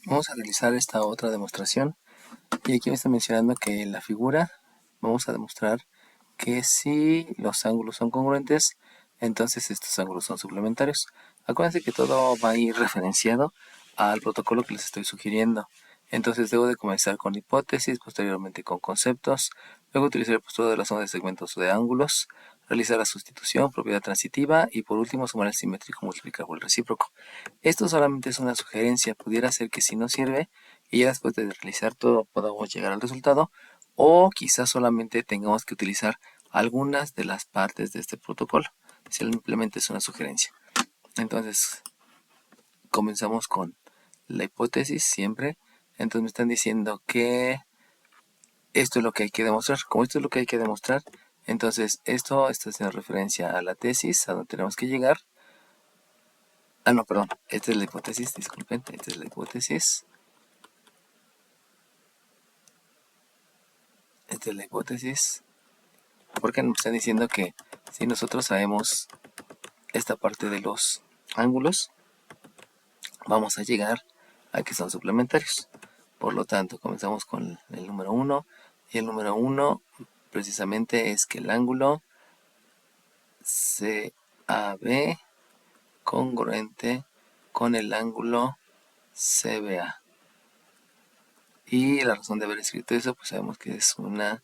Vamos a realizar esta otra demostración y aquí me está mencionando que en la figura vamos a demostrar que si los ángulos son congruentes, entonces estos ángulos son suplementarios. Acuérdense que todo va a ir referenciado al protocolo que les estoy sugiriendo. Entonces debo de comenzar con hipótesis, posteriormente con conceptos, luego utilizar el postulado de la suma de segmentos o de ángulos, realizar la sustitución, propiedad transitiva y por último sumar el simétrico, multiplicar por el recíproco. Esto solamente es una sugerencia, pudiera ser que si no sirve y ya después de realizar todo podamos llegar al resultado, o quizás solamente tengamos que utilizar algunas de las partes de este protocolo. Simplemente es una sugerencia. Entonces comenzamos con la hipótesis siempre. Entonces me están diciendo que esto es lo que hay que demostrar. Como esto es lo que hay que demostrar, entonces esto está haciendo referencia a la tesis, a donde tenemos que llegar. Ah, no, perdón, esta es la hipótesis, disculpen, esta es la hipótesis. Esta es la hipótesis. Porque nos están diciendo que si nosotros sabemos esta parte de los ángulos, vamos a llegar a que son suplementarios. Por lo tanto, comenzamos con el número 1. Y el número 1 precisamente es que el ángulo CAB congruente con el ángulo CBA. Y la razón de haber escrito eso, pues sabemos que es una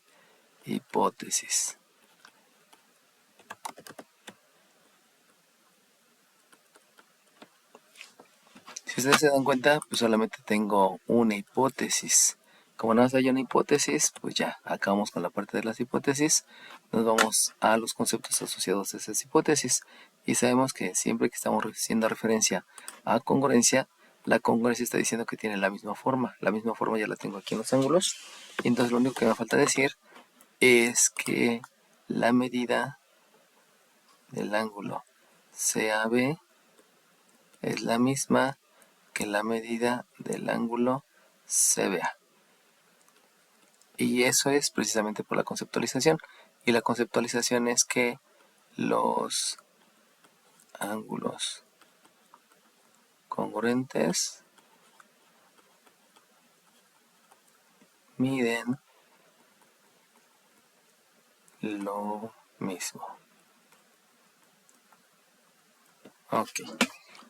hipótesis. Si ustedes se dan cuenta, pues solamente tengo una hipótesis. Como nada más hay una hipótesis, pues ya, acabamos con la parte de las hipótesis. Nos vamos a los conceptos asociados a esas hipótesis. Y sabemos que siempre que estamos haciendo referencia a congruencia, la congruencia está diciendo que tiene la misma forma. La misma forma ya la tengo aquí en los ángulos. Y entonces lo único que me falta decir es que la medida del ángulo CAB es la misma que la medida del ángulo CBA. Y eso es precisamente por la conceptualización. Y la conceptualización es que los ángulos congruentes miden lo mismo. Ok.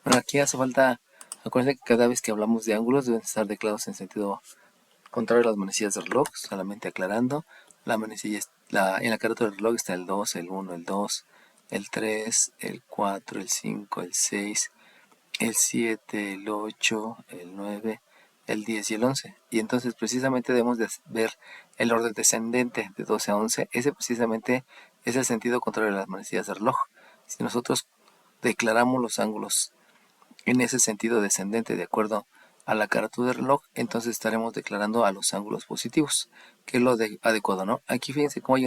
Bueno, aquí hace falta, acuérdense que cada vez que hablamos de ángulos deben estar declarados en sentido contrario a las manecillas del reloj, solamente aclarando. La manecilla, en la carátula del reloj está el 2, el 1, el 2, el 3, el 4, el 5, el 6, el 7, el 8, el 9, el 10 y el 11. Y entonces precisamente debemos de ver el orden descendente de 12 a 11. Ese precisamente es el sentido contrario a las manecillas del reloj. Si nosotros declaramos los ángulos en ese sentido descendente de acuerdo a la carátula del reloj, entonces estaremos declarando a los ángulos positivos, que es lo adecuado, ¿no? Aquí fíjense cómo hay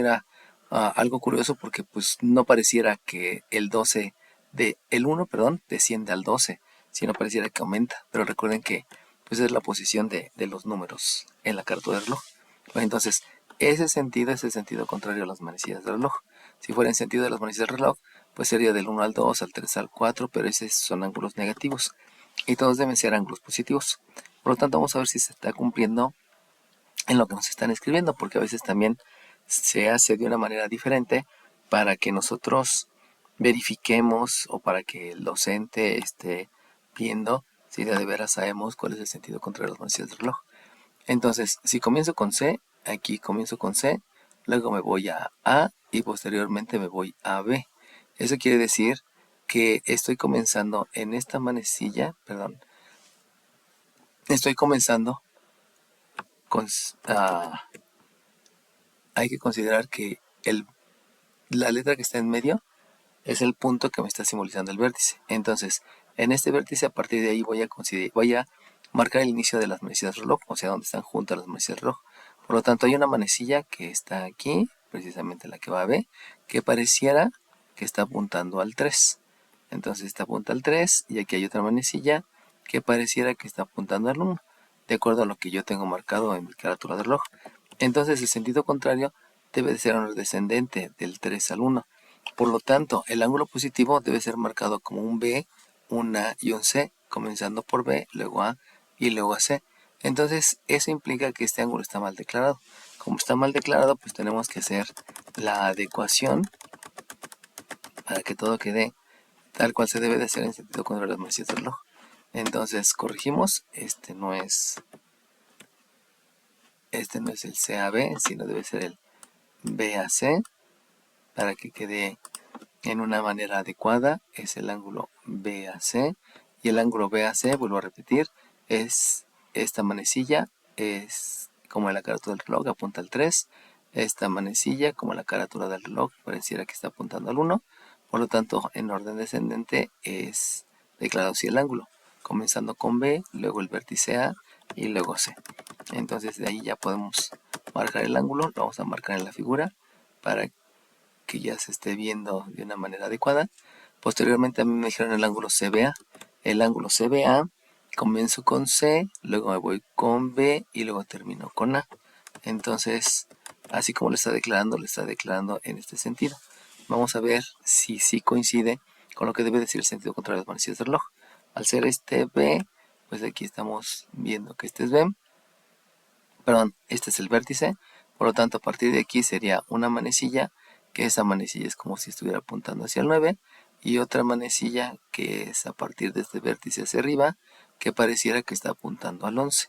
algo curioso porque pues no pareciera que el 1, perdón, desciende al 12, sino pareciera que aumenta, pero recuerden que pues es la posición de los números en la carátula del reloj. Bueno, entonces, ese sentido es el sentido contrario a las manecillas del reloj. Si fuera en sentido de las manecillas del reloj, pues sería del 1 al 2, al 3 al 4, pero esos son ángulos negativos. Y todos deben ser ángulos positivos. Por lo tanto, vamos a ver si se está cumpliendo en lo que nos están escribiendo, porque a veces también se hace de una manera diferente para que nosotros verifiquemos o para que el docente esté viendo si de veras sabemos cuál es el sentido contrario a las manecillas del reloj. Entonces, si comienzo con C, aquí comienzo con C, luego me voy a A y posteriormente me voy a B. Eso quiere decir que estoy comenzando en esta manecilla, perdón, estoy comenzando con... hay que considerar que la letra que está en medio es el punto que me está simbolizando el vértice. Entonces, en este vértice, a partir de ahí voy a marcar el inicio de las manecillas del reloj, o sea, donde están juntas las manecillas del reloj. Por lo tanto, hay una manecilla que está aquí, precisamente la que va a B, que pareciera que está apuntando al 3. Entonces, esta apunta al 3 y aquí hay otra manecilla que pareciera que está apuntando al 1, de acuerdo a lo que yo tengo marcado en mi carátula del reloj. Entonces, el sentido contrario debe de ser un descendente del 3 al 1. Por lo tanto, el ángulo positivo debe ser marcado como un B, un A y un C, comenzando por B, luego A y luego a C. Entonces eso implica que este ángulo está mal declarado. Como está mal declarado, pues tenemos que hacer la adecuación para que todo quede tal cual se debe de hacer en sentido contrario a las manecillas del reloj. Entonces corregimos, este no es el CAB, sino debe ser el BAC, para que quede en una manera adecuada. Es el ángulo BAC, y el ángulo BAC, vuelvo a repetir, es esta manecilla, es como la carátula del reloj, apunta al 3. Esta manecilla, como la carátula del reloj, pareciera que está apuntando al 1. Por lo tanto, en orden descendente es declarado así el ángulo, comenzando con B, luego el vértice A y luego C. Entonces de ahí ya podemos marcar el ángulo, lo vamos a marcar en la figura para que ya se esté viendo de una manera adecuada. Posteriormente a mí me dijeron el ángulo CBA. El ángulo CBA, comienzo con C, luego me voy con B y luego termino con A. Entonces, así como lo está declarando en este sentido. Vamos a ver si sí coincide con lo que debe decir el sentido contrario de las manecillas del reloj. Al ser este B, pues aquí estamos viendo que este es B. Perdón, este es el vértice. Por lo tanto, a partir de aquí sería una manecilla, que esa manecilla es como si estuviera apuntando hacia el 9, y otra manecilla que es a partir de este vértice hacia arriba, que pareciera que está apuntando al 11.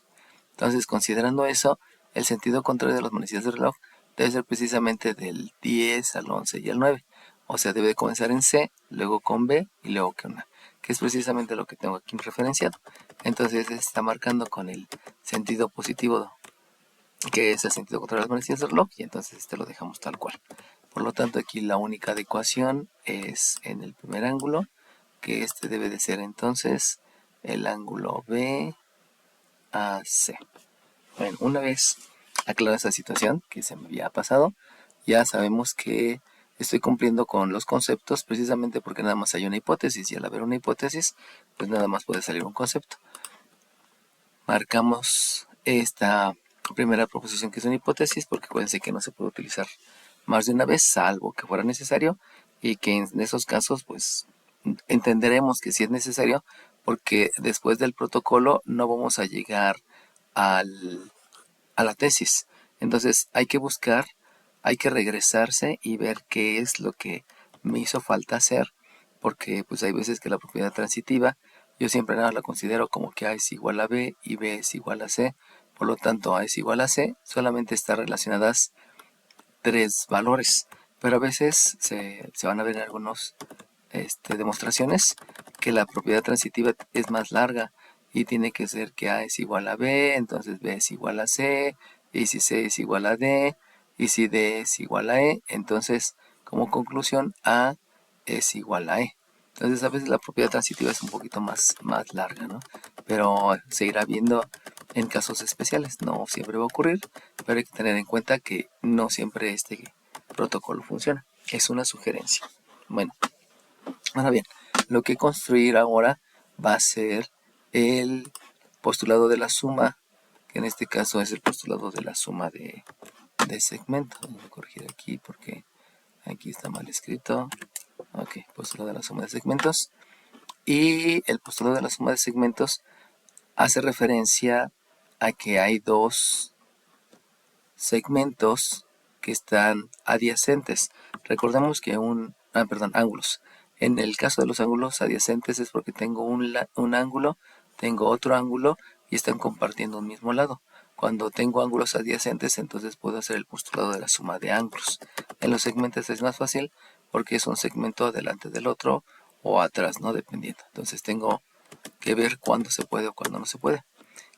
Entonces, considerando eso, el sentido contrario de las manecillas del reloj debe ser precisamente del 10 al 11 y al 9. O sea, debe de comenzar en C, luego con B y luego con A, que es precisamente lo que tengo aquí referenciado. Entonces, se está marcando con el sentido positivo, que es el sentido contrario de las manecillas del reloj, y entonces este lo dejamos tal cual. Por lo tanto, aquí la única adecuación es en el primer ángulo, que este debe de ser entonces el ángulo BAC. Bueno, una vez aclarada esa situación que se me había pasado, ya sabemos que estoy cumpliendo con los conceptos, precisamente porque nada más hay una hipótesis, y al haber una hipótesis, pues nada más puede salir un concepto. Marcamos esta primera proposición, que es una hipótesis, porque acuérdense que no se puede utilizar más de una vez, salvo que fuera necesario, y que en esos casos pues entenderemos que sí es necesario, porque después del protocolo no vamos a llegar a la tesis. Entonces hay que buscar, hay que regresarse y ver qué es lo que me hizo falta hacer, porque pues hay veces que la propiedad transitiva yo siempre nada la considero como que A es igual a B y B es igual a C. Por lo tanto, A es igual a C, solamente están relacionadas tres valores. Pero a veces se van a ver en algunas demostraciones que la propiedad transitiva es más larga, y tiene que ser que A es igual a B, entonces B es igual a C, y si C es igual a D, y si D es igual a E, entonces como conclusión A es igual a E. Entonces a veces la propiedad transitiva es un poquito más larga, ¿no? Pero se irá viendo en casos especiales, no siempre va a ocurrir, pero hay que tener en cuenta que no siempre este protocolo funciona. Es una sugerencia. Bueno, ahora bien, lo que construir ahora va a ser el postulado de la suma, que en este caso es el postulado de la suma de segmentos. Voy a corregir aquí porque aquí está mal escrito. Ok, postulado de la suma de segmentos. Y el postulado de la suma de segmentos hace referencia a que hay dos segmentos que están adyacentes. Recordemos que ángulos. En el caso de los ángulos adyacentes es porque tengo un ángulo, tengo otro ángulo y están compartiendo un mismo lado. Cuando tengo ángulos adyacentes, entonces puedo hacer el postulado de la suma de ángulos. En los segmentos es más fácil porque es un segmento adelante del otro o atrás, ¿no? Dependiendo. Entonces tengo que ver cuándo se puede o cuándo no se puede.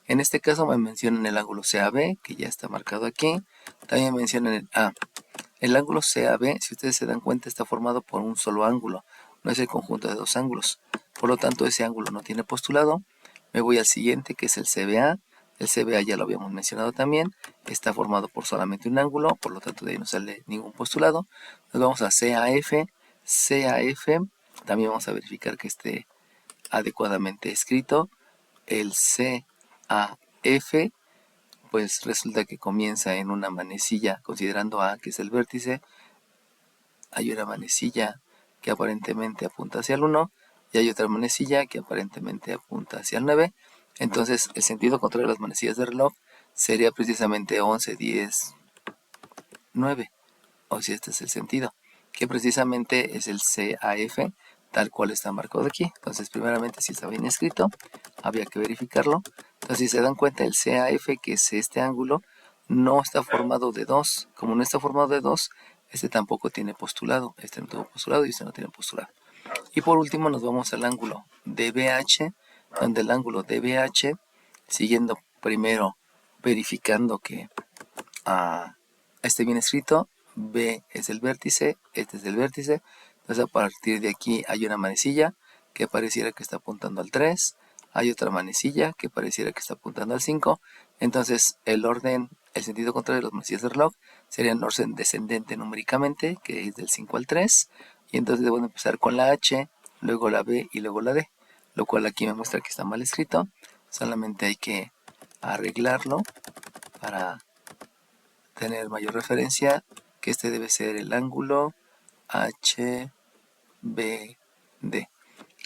En este caso me mencionan el ángulo CAB, que ya está marcado aquí. También mencionan el A. El ángulo CAB, si ustedes se dan cuenta, está formado por un solo ángulo, no es el conjunto de dos ángulos. Por lo tanto, ese ángulo no tiene postulado. Me voy al siguiente, que es el CBA. El CBA ya lo habíamos mencionado también. Está formado por solamente un ángulo, por lo tanto de ahí no sale ningún postulado. Nos vamos a CAF. CAF, también vamos a verificar que esté adecuadamente escrito. El CAF, pues resulta que comienza en una manecilla, considerando A que es el vértice. Hay una manecilla que aparentemente apunta hacia el 1 y hay otra manecilla que aparentemente apunta hacia el 9. Entonces, el sentido contrario de las manecillas de reloj sería precisamente 11, 10, 9. O si este es el sentido, que precisamente es el CAF, tal cual está marcado aquí. Entonces, primeramente, si está bien escrito, había que verificarlo. Entonces, si se dan cuenta, el CAF, que es este ángulo, no está formado de 2. Como no está formado de 2, este tampoco tiene postulado. Este no tuvo postulado y este no tiene postulado. Y por último nos vamos al ángulo DBH, donde el ángulo DBH, siguiendo primero verificando que esté bien escrito, B es el vértice, este es el vértice. Entonces a partir de aquí hay una manecilla que pareciera que está apuntando al 3, hay otra manecilla que pareciera que está apuntando al 5. Entonces el orden, el sentido contrario de las manecillas de reloj sería en orden descendente numéricamente, que es del 5 al 3. Y entonces debo empezar con la H, luego la B y luego la D, lo cual aquí me muestra que está mal escrito. Solamente hay que arreglarlo para tener mayor referencia, que este debe ser el ángulo HBD.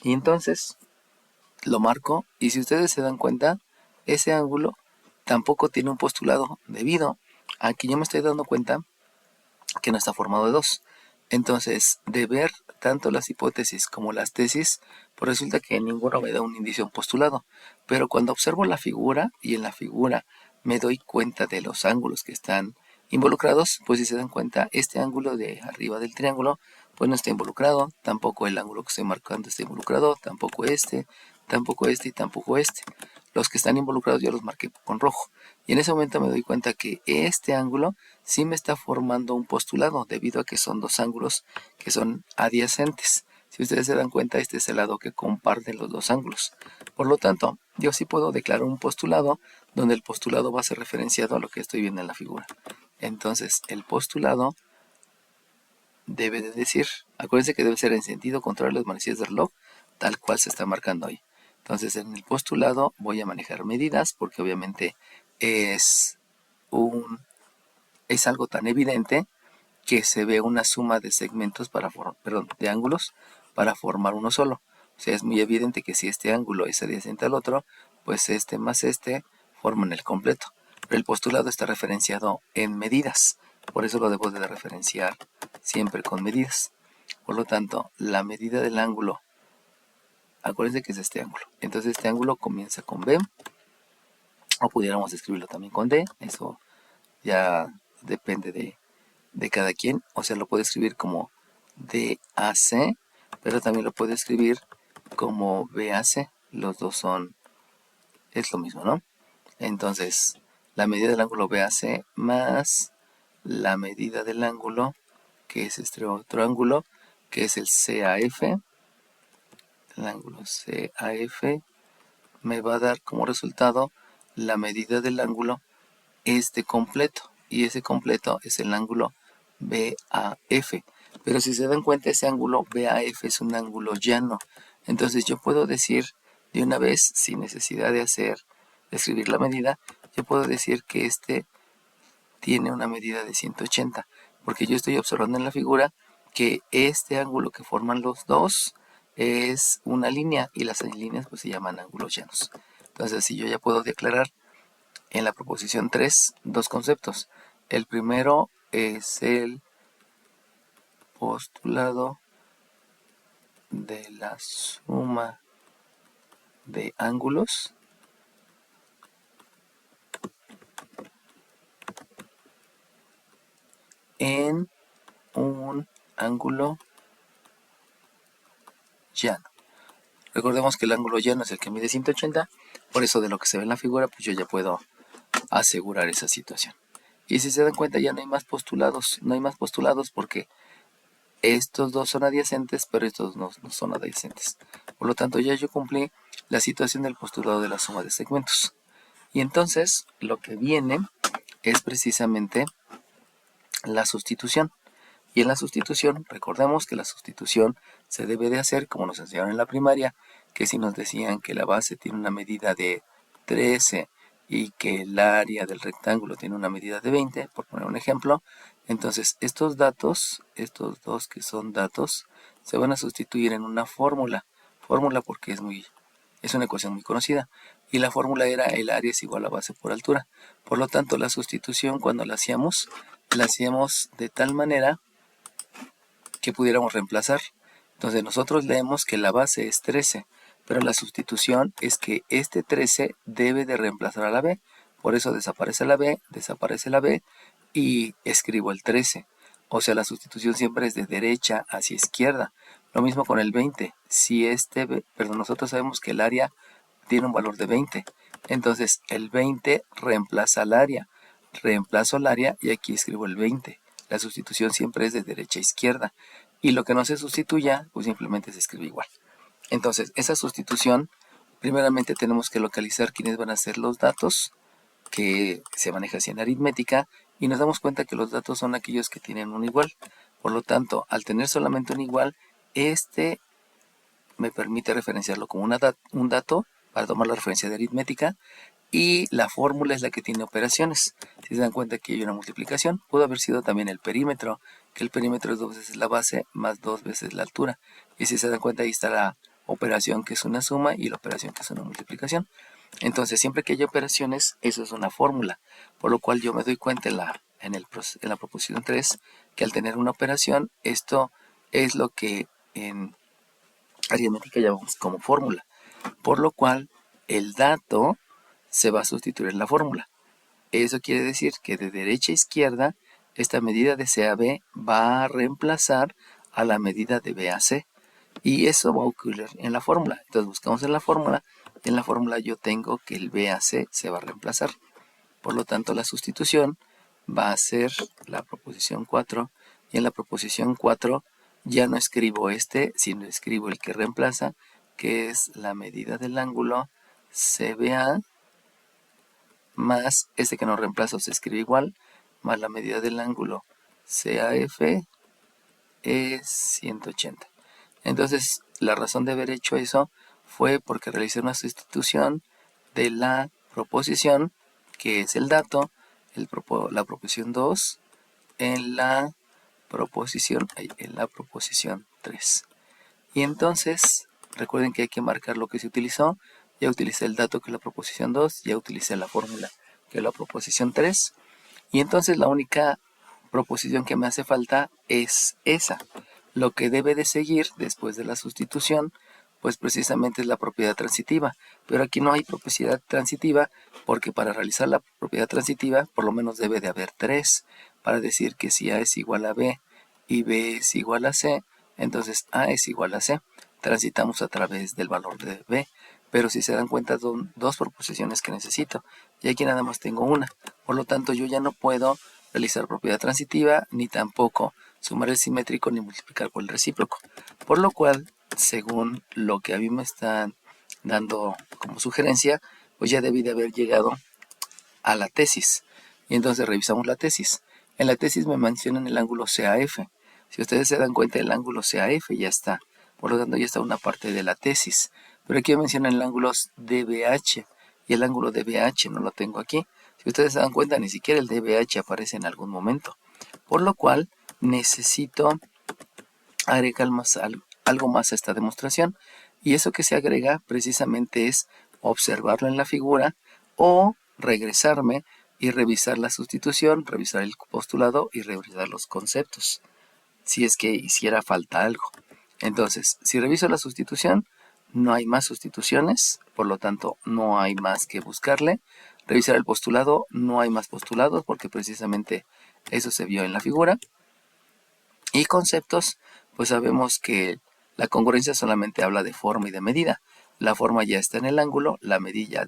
Y entonces lo marco, y si ustedes se dan cuenta, ese ángulo tampoco tiene un postulado, debido a que yo me estoy dando cuenta que no está formado de 2. Entonces, de ver tanto las hipótesis como las tesis, pues resulta que ninguno me da un indicio un postulado. Pero cuando observo la figura, y en la figura me doy cuenta de los ángulos que están involucrados, pues si se dan cuenta, este ángulo de arriba del triángulo, pues no está involucrado, tampoco el ángulo que estoy marcando está involucrado, tampoco este y tampoco este. Los que están involucrados yo los marqué con rojo. Y en ese momento me doy cuenta que este ángulo sí me está formando un postulado, debido a que son dos ángulos que son adyacentes. Si ustedes se dan cuenta, este es el lado que comparten los dos ángulos. Por lo tanto, yo sí puedo declarar un postulado, donde el postulado va a ser referenciado a lo que estoy viendo en la figura. Entonces, el postulado debe de decir, acuérdense que debe ser en sentido contrario a las manecillas de reloj, tal cual se está marcando ahí. Entonces, en el postulado voy a manejar medidas, porque obviamente es algo tan evidente que se ve una suma de segmentos de ángulos para formar uno solo. O sea, es muy evidente que si este ángulo es adyacente al otro, pues este más este forman el completo. Pero el postulado está referenciado en medidas, por eso lo debo de referenciar siempre con medidas. Por lo tanto, la medida del ángulo, acuérdense que es este ángulo. Entonces este ángulo comienza con B, o pudiéramos escribirlo también con D, eso ya depende de cada quien. O sea, lo puede escribir como DAC, pero también lo puede escribir como BAC. Los dos es lo mismo, ¿no? Entonces, la medida del ángulo BAC más la medida del ángulo, que es este otro ángulo, que es el CAF, el ángulo CAF, me va a dar como resultado la medida del ángulo este completo, y ese completo es el ángulo BAF. Pero si se dan cuenta, ese ángulo BAF es un ángulo llano. Entonces yo puedo decir de una vez, sin necesidad de escribir la medida, yo puedo decir que este tiene una medida de 180, porque yo estoy observando en la figura que este ángulo que forman los dos es una línea, y las líneas pues se llaman ángulos llanos. Entonces, si yo ya puedo declarar en la proposición 3 dos conceptos. El primero es el postulado de la suma de ángulos en un ángulo llano. Recordemos que el ángulo llano es el que mide 180, por eso de lo que se ve en la figura, pues yo ya puedo asegurar esa situación. Y si se dan cuenta, ya no hay más postulados, porque estos dos son adyacentes, pero estos no son adyacentes. Por lo tanto, ya yo cumplí la situación del postulado de la suma de segmentos. Y entonces, lo que viene es precisamente la sustitución. Y en la sustitución, recordemos que la sustitución se debe de hacer como nos enseñaron en la primaria, que si nos decían que la base tiene una medida de 13 y que el área del rectángulo tiene una medida de 20, por poner un ejemplo, entonces estos datos, estos dos que son datos, se van a sustituir en una fórmula porque es muy Es una ecuación muy conocida. Y la fórmula era el área es igual a base por altura. Por lo tanto, la sustitución cuando la hacíamos de tal manera que pudiéramos reemplazar. Entonces nosotros leemos que la base es 13, pero la sustitución es que este 13 debe de reemplazar a la b. Por eso desaparece la b y escribo el 13. O sea, la sustitución siempre es de derecha hacia izquierda. Lo mismo con el 20. Si nosotros sabemos que el área tiene un valor de 20. Entonces el 20 reemplaza al área. Reemplazo el área y aquí escribo el 20. La sustitución siempre es de derecha a izquierda. Y lo que no se sustituya, pues simplemente se escribe igual. Entonces, esa sustitución, primeramente tenemos que localizar quiénes van a ser los datos que se maneja así en aritmética y nos damos cuenta que los datos son aquellos que tienen un igual. Por lo tanto, al tener solamente un igual, este me permite referenciarlo como un dato para tomar la referencia de aritmética y la fórmula es la que tiene operaciones. Si se dan cuenta que hay una multiplicación, pudo haber sido también el perímetro, que el perímetro es 2 veces la base más 2 veces la altura. Y si se dan cuenta, ahí está la operación que es una suma y la operación que es una multiplicación. Entonces, siempre que haya operaciones, eso es una fórmula. Por lo cual yo me doy cuenta en la proposición 3 que al tener una operación, esto es lo que en aritmética llamamos como fórmula. Por lo cual, el dato se va a sustituir en la fórmula. Eso quiere decir que de derecha a izquierda, esta medida de C a B va a reemplazar a la medida de B a C. Y eso va a ocurrir en la fórmula. Entonces buscamos en la fórmula. Y en la fórmula yo tengo que el B a C se va a reemplazar. Por lo tanto, la sustitución va a ser la proposición 4. Y en la proposición 4 ya no escribo sino escribo el que reemplaza, que es la medida del ángulo CBA más que no reemplazo se escribe igual, más la medida del ángulo CAF es 180. Entonces, la razón de haber hecho eso fue porque realicé una sustitución de la proposición, que es el dato, la proposición 2, en la proposición 3. Y entonces, recuerden que hay que marcar lo que se utilizó. Ya utilicé el dato que es la proposición 2, ya utilicé la fórmula que es la proposición 3. Y entonces la única proposición que me hace falta es esa. Lo que debe de seguir después de la sustitución, pues precisamente es la propiedad transitiva. Pero aquí no hay propiedad transitiva porque para realizar la propiedad transitiva por lo menos debe de haber 3 para decir que si A es igual a B y B es igual a C, entonces A es igual a C. Transitamos a través del valor de B. Pero si se dan cuenta son 2 proposiciones que necesito. Y aquí nada más tengo una. Por lo tanto yo ya no puedo realizar propiedad transitiva, ni tampoco sumar el simétrico ni multiplicar por el recíproco. Por lo cual, según lo que a mí me están dando como sugerencia, pues ya debí de haber llegado a la tesis. Y entonces revisamos la tesis. En la tesis me mencionan el ángulo CAF. Si ustedes se dan cuenta, el ángulo CAF ya está. Por lo tanto, ya está una parte de la tesis. Pero aquí me mencionan el ángulo DBH. Y el ángulo DBH no lo tengo aquí. Si ustedes se dan cuenta, ni siquiera el DBH aparece en algún momento. Por lo cual, necesito agregar algo más a esta demostración. Y eso que se agrega precisamente es observarlo en la figura o regresarme y revisar la sustitución, revisar el postulado y revisar los conceptos, si es que hiciera falta algo. Entonces, si reviso la sustitución, no hay más sustituciones, por lo tanto no hay más que buscarle. Revisar el postulado, no hay más postulados porque precisamente eso se vio en la figura. Y conceptos, pues sabemos que la congruencia solamente habla de forma y de medida. La forma ya está en el ángulo, la medida,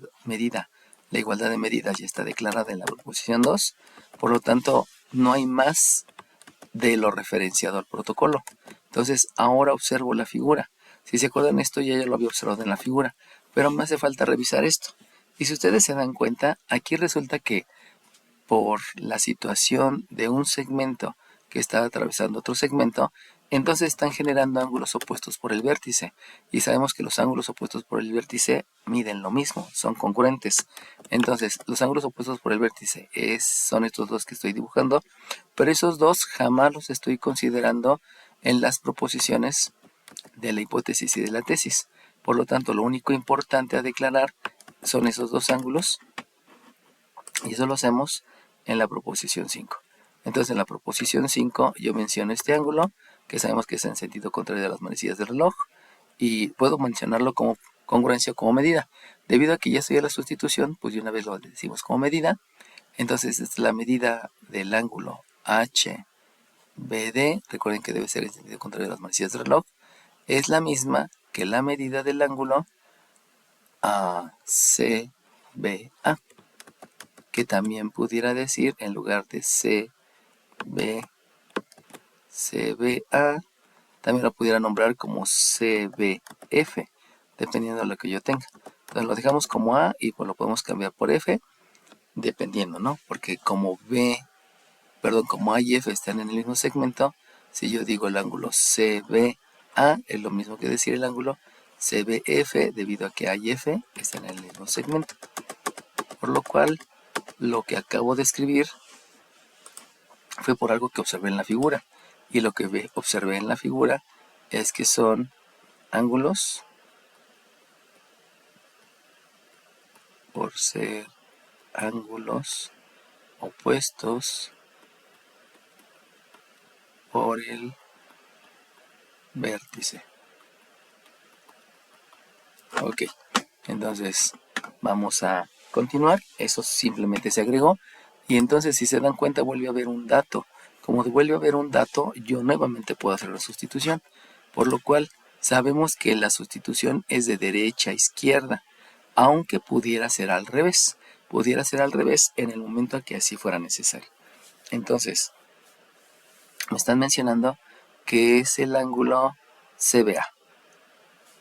la igualdad de medidas ya está declarada en la proposición 2, por lo tanto no hay más de lo referenciado al protocolo. Entonces ahora observo la figura. Si se acuerdan, esto ya lo había observado en la figura, pero me hace falta revisar esto. Y si ustedes se dan cuenta, aquí resulta que por la situación de un segmento que está atravesando otro segmento, entonces están generando ángulos opuestos por el vértice. Y sabemos que los ángulos opuestos por el vértice miden lo mismo, son congruentes. Entonces, los ángulos opuestos por el vértice son estos dos que estoy dibujando, pero esos dos jamás los estoy considerando en las proposiciones de la hipótesis y de la tesis. Por lo tanto, lo único importante a declarar son esos dos ángulos, y eso lo hacemos en la proposición 5. Entonces, en la proposición 5 yo menciono este ángulo, que sabemos que es en sentido contrario de las manecillas del reloj, y puedo mencionarlo como congruencia o como medida. Debido a que ya estoy a la sustitución, pues de una vez lo decimos como medida. Entonces, esta es la medida del ángulo HBD. Recuerden que debe ser en sentido contrario de las manecillas del reloj. Es la misma que la medida del ángulo ACBA, que también pudiera decir, en lugar de CBA, también lo pudiera nombrar como CBF, dependiendo de lo que yo tenga. Entonces lo dejamos como A y pues lo podemos cambiar por F, dependiendo, ¿no? Porque como A y F están en el mismo segmento, si yo digo el ángulo CBA, es lo mismo que decir el ángulo CBF, debido a que A y F están en el mismo segmento. Por lo cual, lo que acabo de escribir fue por algo que observé en la figura. Y lo que observé en la figura es que son ángulos por ser ángulos opuestos por el vértice. Ok, entonces vamos a continuar. Eso simplemente se agregó. Y entonces, si se dan cuenta, vuelve a haber un dato. Como vuelve a haber un dato, yo nuevamente puedo hacer la sustitución. Por lo cual, sabemos que la sustitución es de derecha a izquierda, aunque pudiera ser al revés. Pudiera ser al revés en el momento que así fuera necesario. Entonces, me están mencionando que es el ángulo CBA,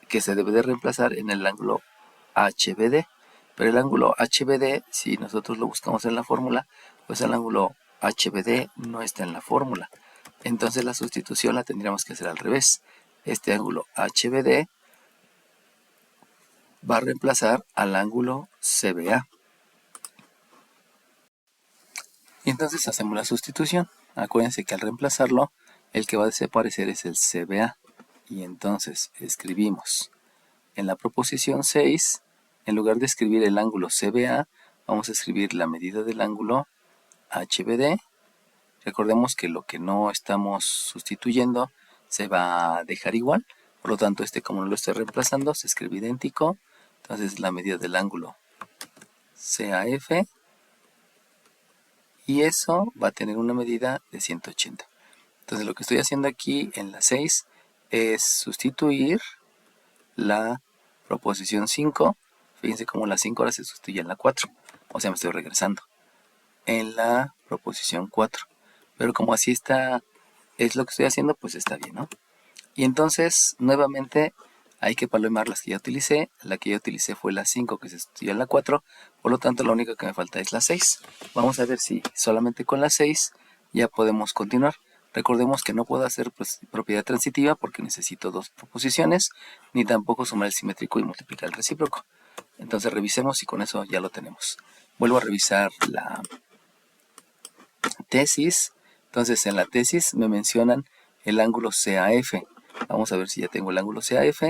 que se debe de reemplazar en el ángulo HBD. Pero el ángulo HBD, si nosotros lo buscamos en la fórmula, pues el ángulo HBD no está en la fórmula. Entonces la sustitución la tendríamos que hacer al revés. Este ángulo HBD va a reemplazar al ángulo CBA. Y entonces hacemos la sustitución. Acuérdense que al reemplazarlo, el que va a desaparecer es el CBA. Y entonces escribimos en la proposición 6, en lugar de escribir el ángulo CBA, vamos a escribir la medida del ángulo HBD. Recordemos que lo que no estamos sustituyendo se va a dejar igual. Por lo tanto, como no lo estoy reemplazando, se escribe idéntico. Entonces, la medida del ángulo CAF. Y eso va a tener una medida de 180. Entonces, lo que estoy haciendo aquí en la 6 es sustituir la proposición 5. Fíjense cómo la 5 ahora se sustituye en la 4. O sea, me estoy regresando en la proposición 4. Pero como así está, es lo que estoy haciendo, pues está bien, ¿no? Y entonces, nuevamente, hay que palomar las que ya utilicé. La que ya utilicé fue la 5, que se sustituyó en la 4. Por lo tanto, lo único que me falta es la 6. Vamos a ver si solamente con la 6 ya podemos continuar. Recordemos que no puedo hacer propiedad transitiva porque necesito dos proposiciones, ni tampoco sumar el simétrico y multiplicar el recíproco. Entonces revisemos y con eso ya lo tenemos. Vuelvo a revisar la tesis. Entonces en la tesis me mencionan el ángulo CAF. Vamos a ver si ya tengo el ángulo CAF.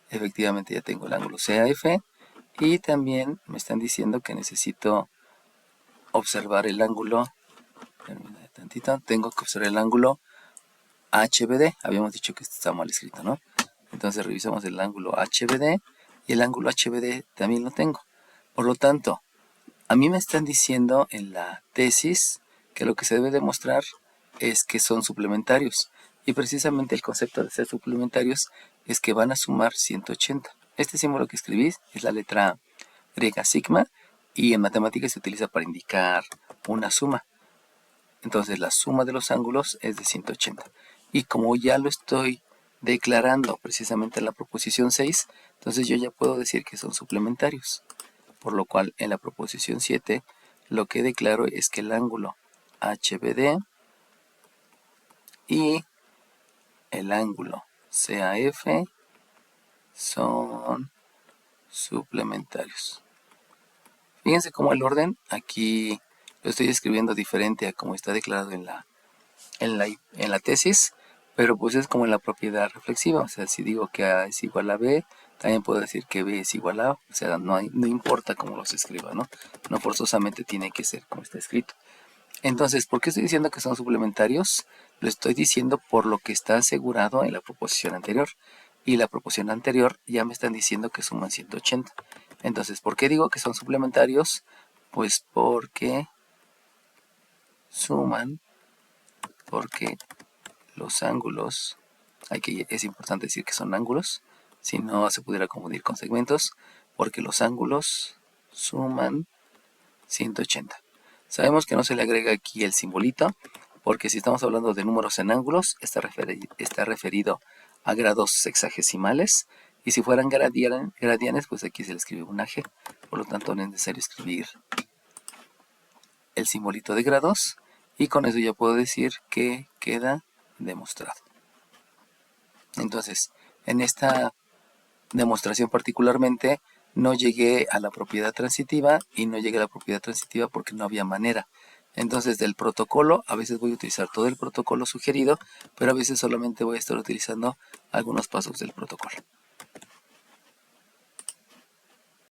Efectivamente ya tengo el ángulo CAF. Y también me están diciendo que necesito observar el ángulo. Tengo que observar el ángulo HBD. Habíamos dicho que esto está mal escrito, ¿no? Entonces revisamos el ángulo HBD. Y el ángulo HBD también lo tengo. Por lo tanto, a mí me están diciendo en la tesis que lo que se debe demostrar es que son suplementarios. Y precisamente el concepto de ser suplementarios es que van a sumar 180. Este símbolo que escribí es la letra griega sigma y en matemáticas se utiliza para indicar una suma. Entonces la suma de los ángulos es de 180. Y como ya lo estoy declarando precisamente en la proposición 6, entonces yo ya puedo decir que son suplementarios. Por lo cual en la proposición 7 lo que declaro es que el ángulo HBD y el ángulo CAF son suplementarios. Fíjense cómo el orden aquí lo estoy escribiendo diferente a como está declarado en la tesis, pero pues es como en la propiedad reflexiva. O sea, si digo que A es igual a B, También puedo decir que B es igual a, o sea, no importa cómo los escriba, ¿no? No forzosamente tiene que ser como está escrito. Entonces, ¿por qué estoy diciendo que son suplementarios? Lo estoy diciendo por lo que está asegurado en la proposición anterior. Y la proposición anterior ya me están diciendo que suman 180. Entonces, ¿por qué digo que son suplementarios? Pues porque suman, porque los ángulos, es importante decir que son ángulos, si no se pudiera confundir con segmentos, porque los ángulos suman 180. Sabemos que no se le agrega aquí el simbolito, porque si estamos hablando de números en ángulos, está referido a grados sexagesimales, y si fueran gradianes, pues aquí se le escribe una G, por lo tanto no es necesario escribir el simbolito de grados, y con eso ya puedo decir que queda demostrado. Entonces, en esta demostración particularmente, no llegué a la propiedad transitiva y no llegué a la propiedad transitiva porque no había manera. Entonces, del protocolo, a veces voy a utilizar todo el protocolo sugerido, pero a veces solamente voy a estar utilizando algunos pasos del protocolo.